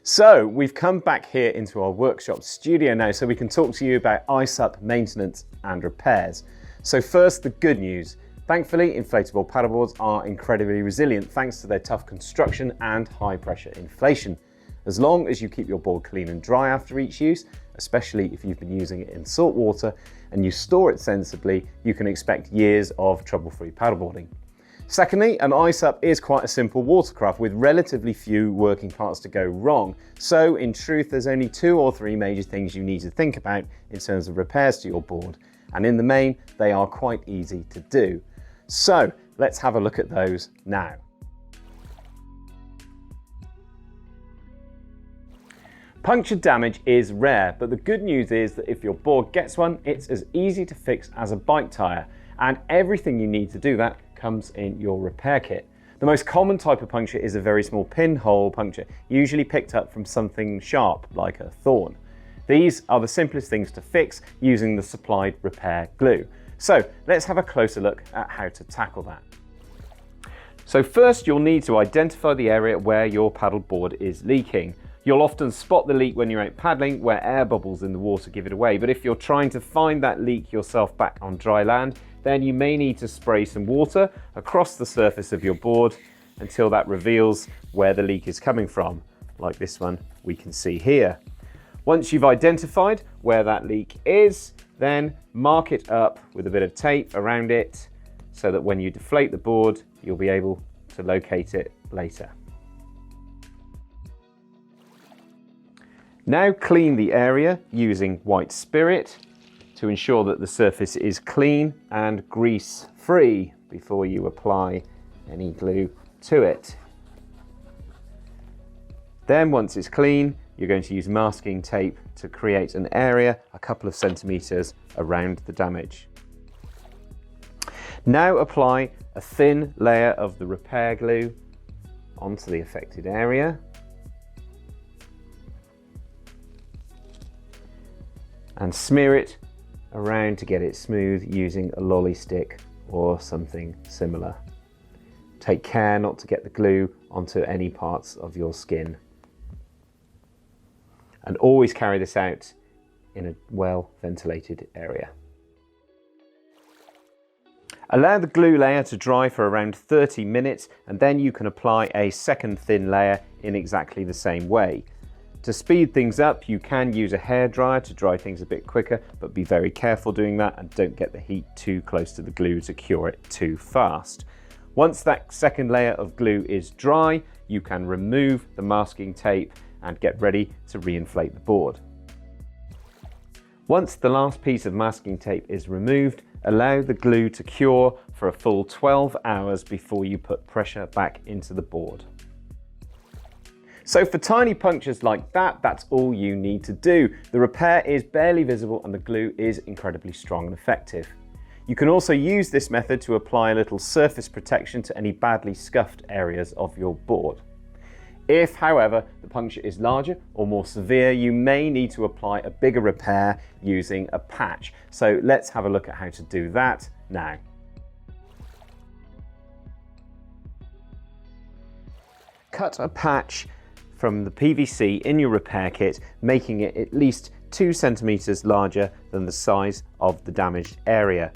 So we've come back here into our workshop studio now so we can talk to you about ISUP maintenance and repairs. So first, the good news. Thankfully, inflatable paddleboards are incredibly resilient thanks to their tough construction and high pressure inflation. As long as you keep your board clean and dry after each use, especially if you've been using it in salt water, and you store it sensibly, you can expect years of trouble-free paddleboarding. Secondly, an ISUP is quite a simple watercraft with relatively few working parts to go wrong. So in truth, there's only 2 or 3 major things you need to think about in terms of repairs to your board. And in the main, they are quite easy to do. So let's have a look at those now. Puncture damage is rare, but the good news is that if your board gets one, it's as easy to fix as a bike tire. And everything you need to do that comes in your repair kit. The most common type of puncture is a very small pinhole puncture, usually picked up from something sharp like a thorn. These are the simplest things to fix using the supplied repair glue. So let's have a closer look at how to tackle that. So first, you'll need to identify the area where your paddle board is leaking. You'll often spot the leak when you're out paddling, where air bubbles in the water give it away. But if you're trying to find that leak yourself back on dry land, then you may need to spray some water across the surface of your board until that reveals where the leak is coming from, like this one we can see here. Once you've identified where that leak is, then mark it up with a bit of tape around it so that when you deflate the board, you'll be able to locate it later. Now clean the area using white spirit to ensure that the surface is clean and grease free before you apply any glue to it. Then once it's clean, you're going to use masking tape to create an area a couple of centimeters around the damage. Now apply a thin layer of the repair glue onto the affected area. And smear it around to get it smooth using a lolly stick or something similar. Take care not to get the glue onto any parts of your skin. And always carry this out in a well ventilated area. Allow the glue layer to dry for around 30 minutes and then you can apply a second thin layer in exactly the same way. To speed things up, you can use a hairdryer to dry things a bit quicker, but be very careful doing that and don't get the heat too close to the glue to cure it too fast. Once that second layer of glue is dry, you can remove the masking tape and get ready to reinflate the board. Once the last piece of masking tape is removed, allow the glue to cure for a full 12 hours before you put pressure back into the board. So for tiny punctures like that, that's all you need to do. The repair is barely visible and the glue is incredibly strong and effective. You can also use this method to apply a little surface protection to any badly scuffed areas of your board. If, however, the puncture is larger or more severe, you may need to apply a bigger repair using a patch. So let's have a look at how to do that now. Cut a patch from the PVC in your repair kit, making it at least 2 centimeters larger than the size of the damaged area.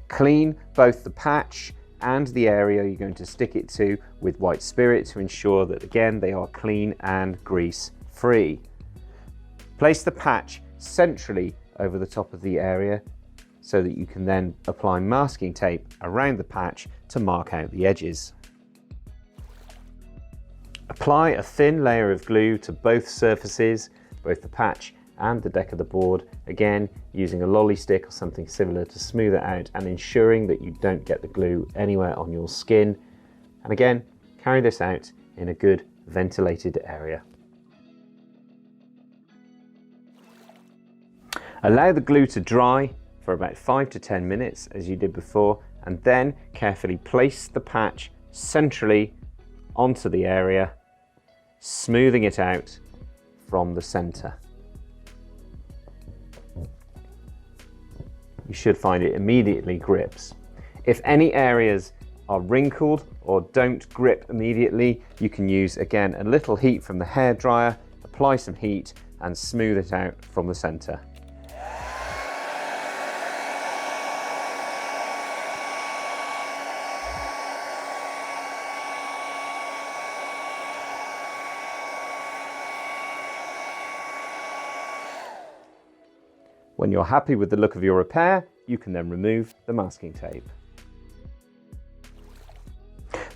Clean both the patch and the area you're going to stick it to with white spirit to ensure that, again, they are clean and grease free. Place the patch centrally over the top of the area so that you can then apply masking tape around the patch to mark out the edges. Apply a thin layer of glue to both surfaces, both the patch and the deck of the board, again using a lolly stick or something similar to smooth it out and ensuring that you don't get the glue anywhere on your skin. And again, carry this out in a good ventilated area. Allow the glue to dry for about 5 to 10 minutes as you did before, and then carefully place the patch centrally onto the area, smoothing it out from the center. You should find it immediately grips. If any areas are wrinkled or don't grip immediately, you can use, again, a little heat from the hairdryer, apply apply some heat and smooth it out from the center. When you're happy with the look of your repair, you can then remove the masking tape.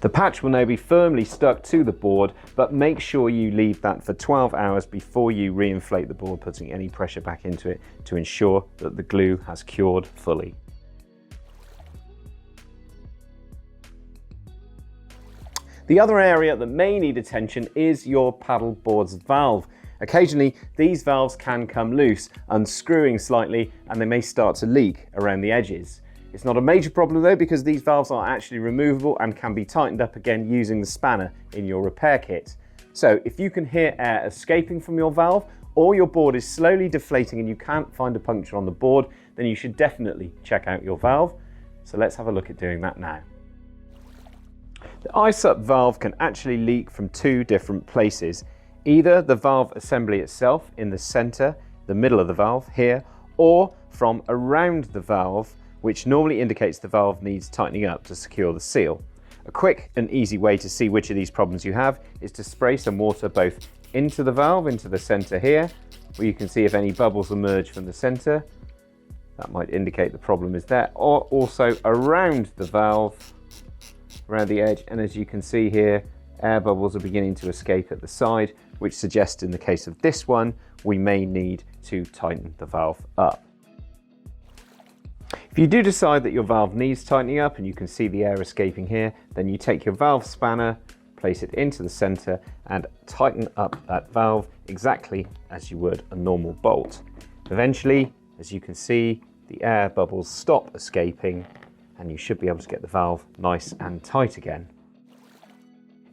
The patch will now be firmly stuck to the board, but make sure you leave that for 12 hours before you reinflate the board, putting any pressure back into it to ensure that the glue has cured fully. The other area that may need attention is your paddle board's valve. Occasionally, these valves can come loose, unscrewing slightly, and they may start to leak around the edges. It's not a major problem though, because these valves are actually removable and can be tightened up again using the spanner in your repair kit. So if you can hear air escaping from your valve, or your board is slowly deflating and you can't find a puncture on the board, then you should definitely check out your valve. So let's have a look at doing that now. The ISUP valve can actually leak from two different places. Either the valve assembly itself in the center, the middle of the valve here, or from around the valve, which normally indicates the valve needs tightening up to secure the seal. A quick and easy way to see which of these problems you have is to spray some water both into the valve, into the center here, where you can see if any bubbles emerge from the center. That might indicate the problem is there, or also around the valve, around the edge, and as you can see here, air bubbles are beginning to escape at the side, which suggests in the case of this one, we may need to tighten the valve up. If you do decide that your valve needs tightening up and you can see the air escaping here, then you take your valve spanner, place it into the center and tighten up that valve exactly as you would a normal bolt. Eventually, as you can see, the air bubbles stop escaping and you should be able to get the valve nice and tight again.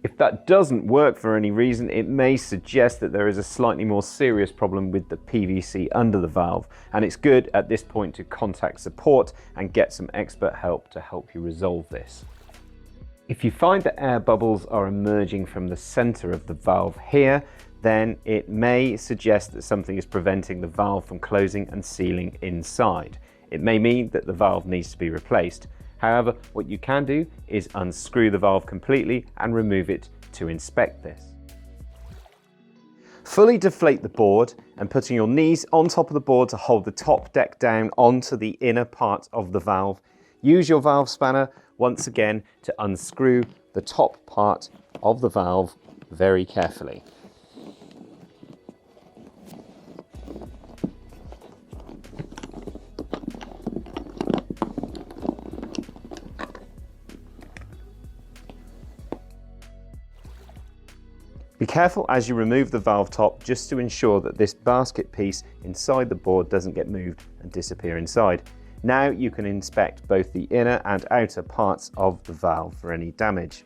If that doesn't work for any reason, it may suggest that there is a slightly more serious problem with the PVC under the valve, and it's good at this point to contact support and get some expert help to help you resolve this. If you find that air bubbles are emerging from the center of the valve here, then it may suggest that something is preventing the valve from closing and sealing inside. It may mean that the valve needs to be replaced. However, what you can do is unscrew the valve completely and remove it to inspect this. Fully deflate the board and putting your knees on top of the board to hold the top deck down onto the inner part of the valve. Use your valve spanner once again to unscrew the top part of the valve very carefully. Be careful as you remove the valve top just to ensure that this basket piece inside the board doesn't get moved and disappear inside. Now you can inspect both the inner and outer parts of the valve for any damage.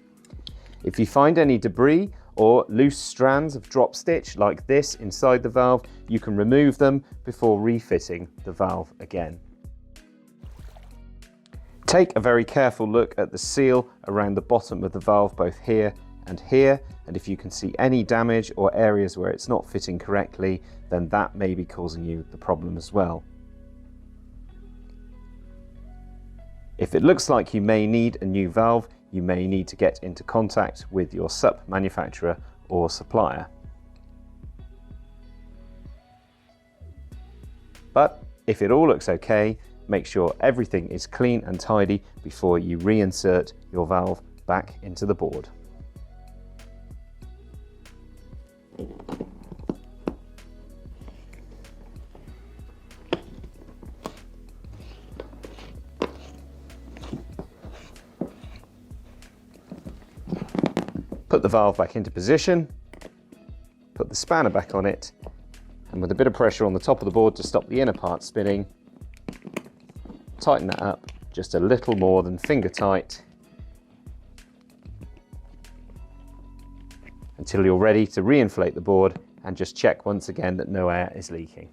If you find any debris or loose strands of drop stitch like this inside the valve, you can remove them before refitting the valve again. Take a very careful look at the seal around the bottom of the valve, both here, and if you can see any damage or areas where it's not fitting correctly, then that may be causing you the problem as well. If it looks like you may need a new valve, you may need to get into contact with your SUP manufacturer or supplier. But if it all looks okay, make sure everything is clean and tidy before you reinsert your valve back into the board. Put the valve back into position, put the spanner back on it, and with a bit of pressure on the top of the board to stop the inner part spinning, tighten that up just a little more than finger tight until you're ready to reinflate the board and just check once again that no air is leaking.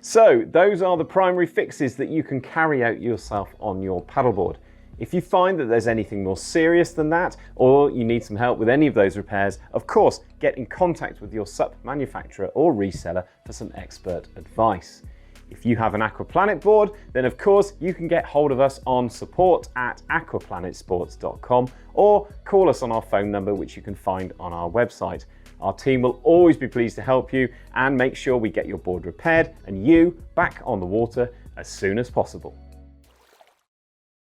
So those are the primary fixes that you can carry out yourself on your paddleboard. If you find that there's anything more serious than that, or you need some help with any of those repairs, of course, get in contact with your SUP manufacturer or reseller for some expert advice. If you have an Aquaplanet board, then of course you can get hold of us on support@aquaplanetsports.com or call us on our phone number, which you can find on our website. Our team will always be pleased to help you and make sure we get your board repaired and you back on the water as soon as possible.